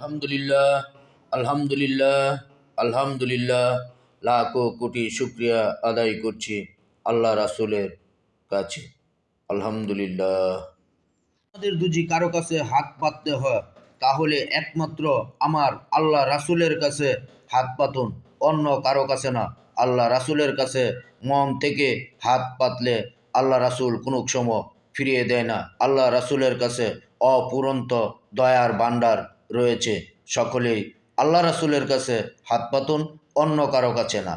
আলহামদুলিল্লাহ, আলহামদুলিল্লাহ, আলহামদুলিল্লাহ। লাখো কোটি শুক্রিয়া আদায় করছি আল্লাহ রাসূলের কাছে। আলহামদুলিল্লাহ। আমাদের যদি কারো কাছে হাত পাততে হয় তাহলে একমাত্র আমার আল্লাহ রাসূলের কাছে হাত পাতুন, অন্য কারো কাছে না। আল্লাহ রাসূলের কাছে মন থেকে হাত পাতলে আল্লাহ রাসূল কোনো সময় ফিরিয়ে দেয় না। আল্লাহ রাসূলের কাছে অফুরন্ত দয়ার ভান্ডার রয়েছে। সকলেই আল্লাহ রাসূলের কাছে হাত পাতুন, অন্য কারো কাছে না।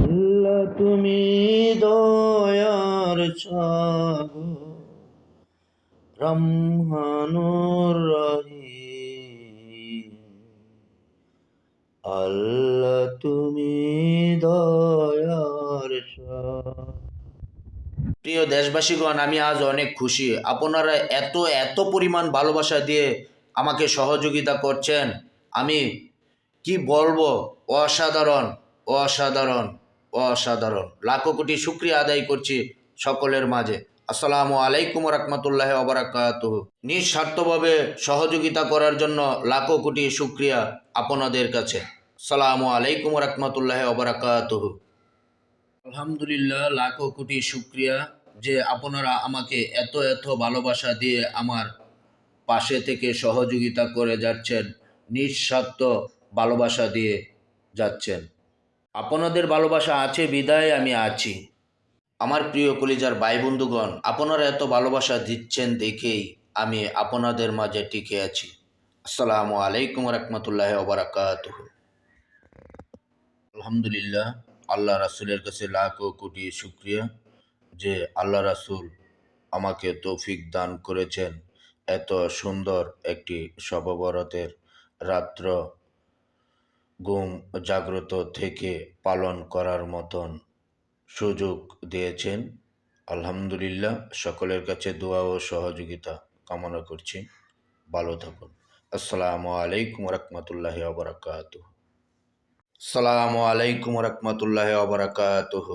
আল্লাহ তুমি দয়ার সাগর, রহমানুর রহিম। আল্লাহ তুমি দয়ার সাগর। প্রিয় দেশবাসীগণ, আমি আজ অনেক খুশি। আপনারা এত এত পরিমাণ ভালোবাসা দিয়ে আমাকে সহযোগিতা করছেন, আমি কি বলবো, অসাধারণ, অসাধারণ, অসাধারণ। লাখো কোটি শুক্রিয়া আদায় করছি সকলের মাঝে। আসসালামু আলাইকুম রহমতুল্লাহ ওবরাকাতুহ। নিঃস্বার্থভাবে সহযোগিতা করার জন্য লাখো কোটি শুক্রিয়া আপনাদের কাছে। আসসালামু আলাইকুম রহমতুল্লাহ ওবরাকাতুহ। আলহামদুলিল্লাহ, লাখো কোটি শুক্রিয়া যে আপনারা আমাকে এত এত ভালোবাসা দিয়ে আমার পাশে থেকে সহযোগিতা করে যাচ্ছেন, নিঃস্বার্থ ভালোবাসা দিয়ে যাচ্ছেন। আপনাদের ভালোবাসা আছে বিদায় আমি আছি। আমার প্রিয় কলিজার ভাই বন্ধুগণ, আপনারা এত ভালোবাসা দিচ্ছেন দেখেই আমি আপনাদের মাঝে টিকে আছি। আসসালামু আলাইকুম রহমতুল্লাহ ওবরাকাতুহ। আলহামদুলিল্লাহ, আল্লাহ রাসূলের কাছে লাখো কোটি শুক্রিয়া যে আল্লাহ রাসূল আমাকে তৌফিক দান করেছেন এত সুন্দর একটি শবে বরাতের রাত্র ঘুম জাগ্রত থেকে পালন করার মতন সুযোগ দিয়েছেন। আলহামদুলিল্লাহ, সকলের কাছে দোয়া ও সহযোগিতা কামনা করছি। ভালো থাকুন। আসসালামু আলাইকুম রহমতুল্লাহি ওয়া বারাকাতুহু। আসসালামু আলাইকুম রহমতুল্লাহি ওয়া বারাকাতুহু।